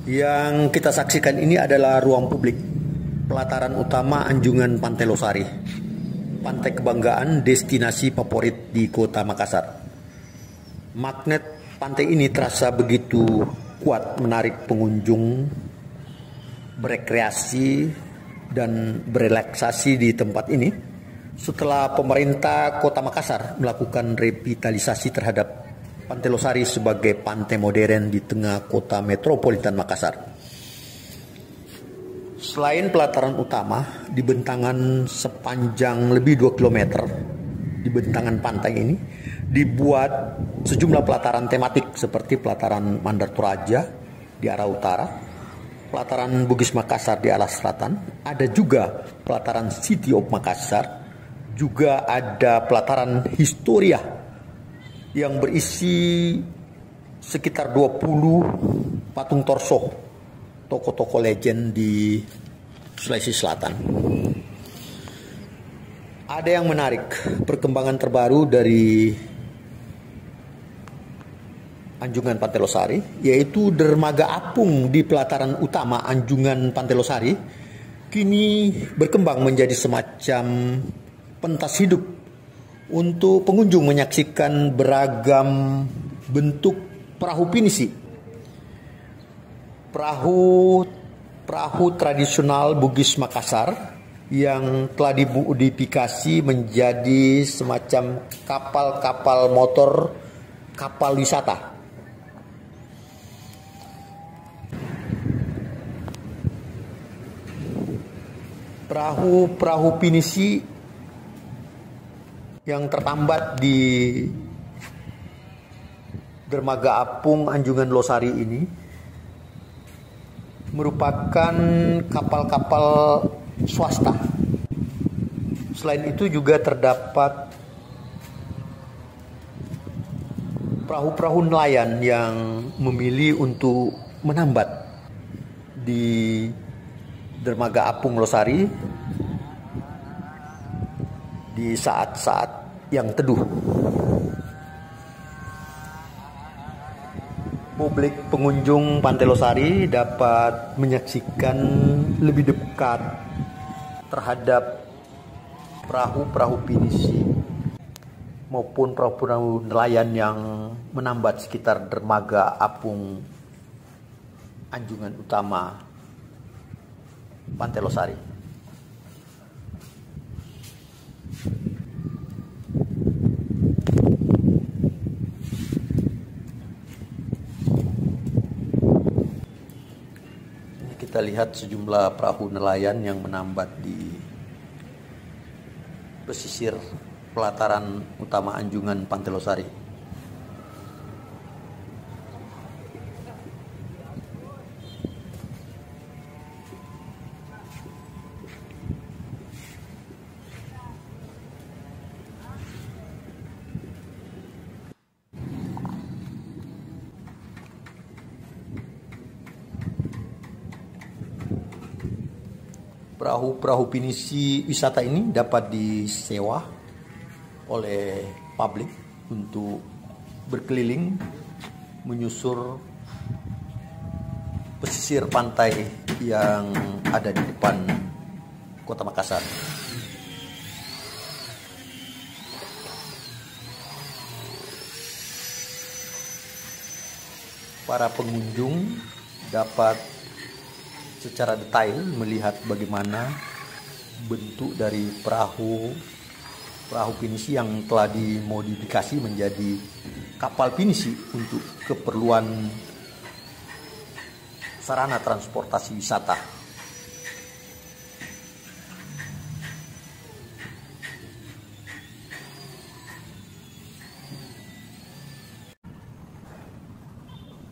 Yang kita saksikan ini adalah ruang publik pelataran utama Anjungan Pantai Losari, pantai kebanggaan destinasi favorit di Kota Makassar. Magnet pantai ini terasa begitu kuat menarik pengunjung berekreasi dan berelaksasi di tempat ini setelah pemerintah Kota Makassar melakukan revitalisasi terhadap Pantai Losari sebagai pantai modern di tengah kota metropolitan Makassar. Selain pelataran utama, di bentangan sepanjang lebih 2 km di bentangan pantai ini dibuat sejumlah pelataran tematik seperti pelataran Mandar Toraja di arah utara, pelataran Bugis Makassar di arah selatan, ada juga pelataran City of Makassar, juga ada pelataran Historia yang berisi sekitar 20 patung torso tokoh-tokoh legend di Sulawesi Selatan. Ada yang menarik, perkembangan terbaru dari Anjungan Pantai Losari, yaitu dermaga apung di pelataran utama Anjungan Pantai Losari kini berkembang menjadi semacam pentas hidup untuk pengunjung menyaksikan beragam bentuk perahu pinisi. Perahu tradisional Bugis Makassar yang telah dimodifikasi menjadi semacam kapal-kapal motor, kapal wisata. Perahu pinisi yang tertambat di dermaga apung Anjungan Losari ini merupakan kapal-kapal swasta. Selain itu juga terdapat perahu-perahu nelayan yang memilih untuk menambat di dermaga apung Losari di saat-saat yang teduh. Publik pengunjung Pantai Losari dapat menyaksikan lebih dekat terhadap perahu-perahu pinisi maupun perahu-perahu nelayan yang menambat sekitar dermaga apung Anjungan utama Pantai Losari. Kita lihat sejumlah perahu nelayan yang menambat di pesisir pelataran utama Anjungan Pantai Losari. Perahu-perahu pinisi wisata ini dapat disewa oleh publik untuk berkeliling menyusur pesisir pantai yang ada di depan Kota Makassar. Para pengunjung dapat secara detail melihat bagaimana bentuk dari perahu pinisi yang telah dimodifikasi menjadi kapal pinisi untuk keperluan sarana transportasi wisata.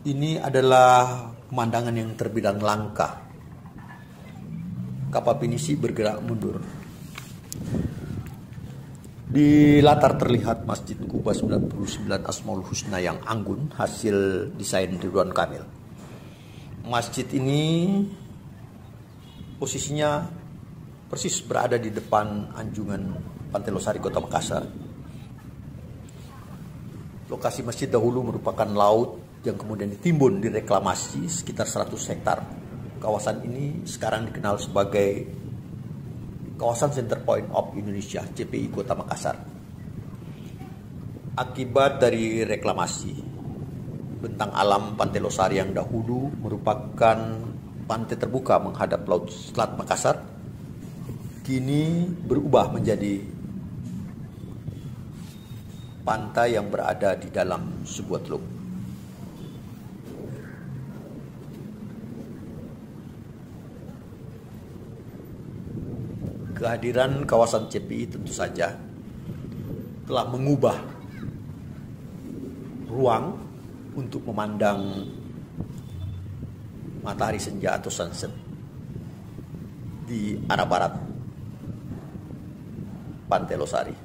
Ini adalah pemandangan yang terbilang langka. Kapal pinisi bergerak mundur. Di latar terlihat Masjid Kuba 99 Asmaul Husna yang anggun, hasil desain Ridwan Kamil. Masjid ini posisinya persis berada di depan anjungan Pantai Losari, Kota Makassar. Lokasi masjid dahulu merupakan laut yang kemudian ditimbun direklamasi sekitar 100 hektar. Kawasan ini sekarang dikenal sebagai kawasan Center Point of Indonesia, CPI Kota Makassar. Akibat dari reklamasi, bentang alam Pantai Losari yang dahulu merupakan pantai terbuka menghadap Laut Selat Makassar, kini berubah menjadi pantai yang berada di dalam sebuah teluk. Kehadiran kawasan CPI tentu saja telah mengubah ruang untuk memandang matahari senja atau sunset di arah barat Pantai Losari.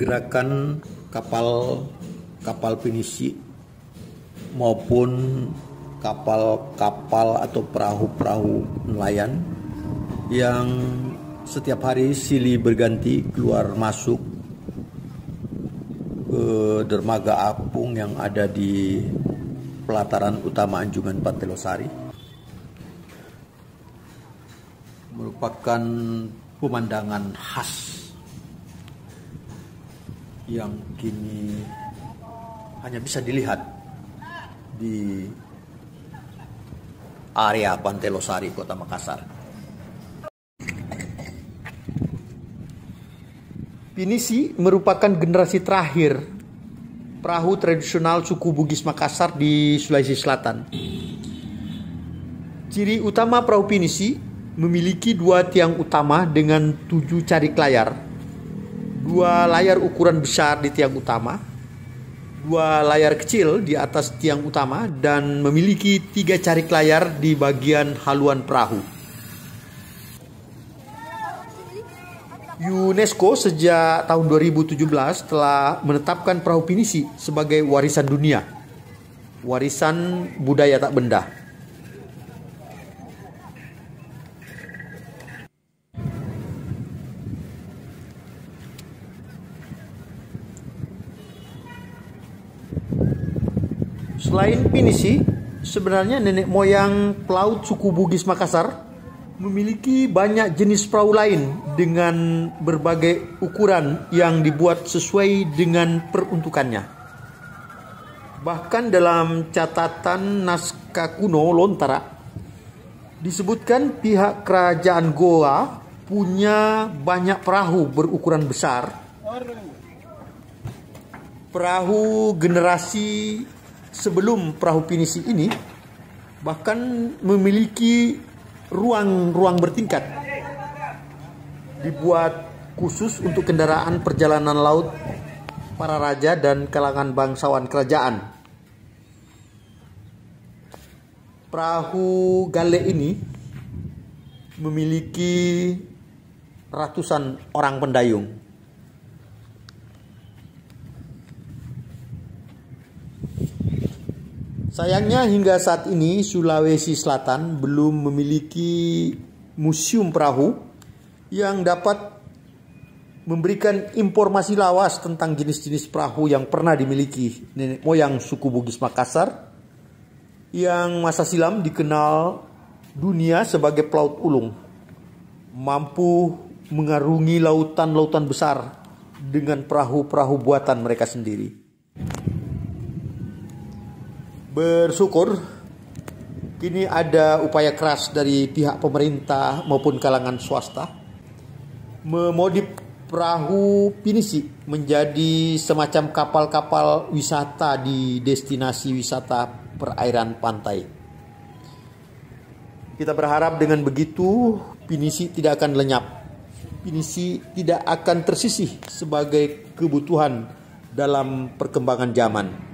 Pergerakan kapal pinisi maupun kapal-kapal atau perahu-perahu nelayan yang setiap hari silih berganti keluar masuk ke dermaga apung yang ada di pelataran utama anjungan Pantai Losari merupakan pemandangan khas yang kini hanya bisa dilihat di area Pantai Losari, Kota Makassar. Pinisi merupakan generasi terakhir perahu tradisional suku Bugis Makassar di Sulawesi Selatan. Ciri utama perahu pinisi memiliki 2 tiang utama dengan 7 carik layar. 2 layar ukuran besar di tiang utama, 2 layar kecil di atas tiang utama, dan memiliki 3 carik layar di bagian haluan perahu. UNESCO sejak tahun 2017 telah menetapkan perahu pinisi sebagai warisan dunia, warisan budaya tak benda. Selain pinisi, sebenarnya nenek moyang pelaut suku Bugis Makassar memiliki banyak jenis perahu lain dengan berbagai ukuran yang dibuat sesuai dengan peruntukannya. Bahkan dalam catatan naskah kuno Lontara disebutkan pihak kerajaan Goa punya banyak perahu berukuran besar. Perahu generasi sebelum perahu pinisi ini bahkan memiliki ruang bertingkat dibuat khusus untuk kendaraan perjalanan laut para raja dan kalangan bangsawan kerajaan. Perahu gale ini memiliki ratusan orang pendayung. Sayangnya hingga saat ini Sulawesi Selatan belum memiliki museum perahu yang dapat memberikan informasi lawas tentang jenis-jenis perahu yang pernah dimiliki nenek moyang suku Bugis Makassar yang masa silam dikenal dunia sebagai pelaut ulung, mampu mengarungi lautan-lautan besar dengan perahu-perahu buatan mereka sendiri. Bersyukur kini ada upaya keras dari pihak pemerintah maupun kalangan swasta memodif perahu pinisi menjadi semacam kapal-kapal wisata di destinasi wisata perairan pantai. Kita berharap dengan begitu pinisi tidak akan lenyap pinisi tidak akan tersisih sebagai kebutuhan dalam perkembangan zaman.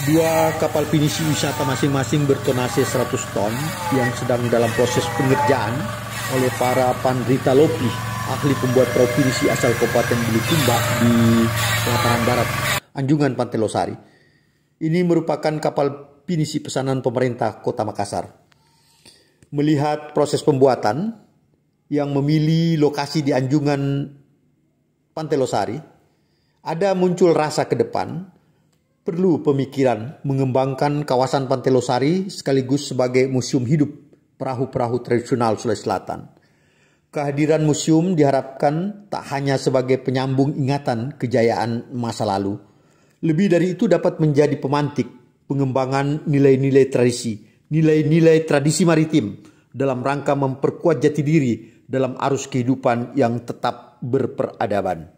Dua kapal pinisi wisata masing-masing bertonase 100 ton yang sedang dalam proses pengerjaan oleh para Pandrita Lopi, ahli pembuat perahu pinisi asal Kabupaten Bulukumba di pelataran barat Anjungan Pantai Losari. Ini merupakan kapal pinisi pesanan pemerintah Kota Makassar. Melihat proses pembuatan yang memilih lokasi di Anjungan Pantai Losari, ada muncul rasa ke depan perlu pemikiran mengembangkan kawasan Pantai Losari sekaligus sebagai museum hidup perahu-perahu tradisional Sulawesi Selatan. Kehadiran museum diharapkan tak hanya sebagai penyambung ingatan kejayaan masa lalu. Lebih dari itu dapat menjadi pemantik pengembangan nilai-nilai tradisi maritim dalam rangka memperkuat jati diri dalam arus kehidupan yang tetap berperadaban.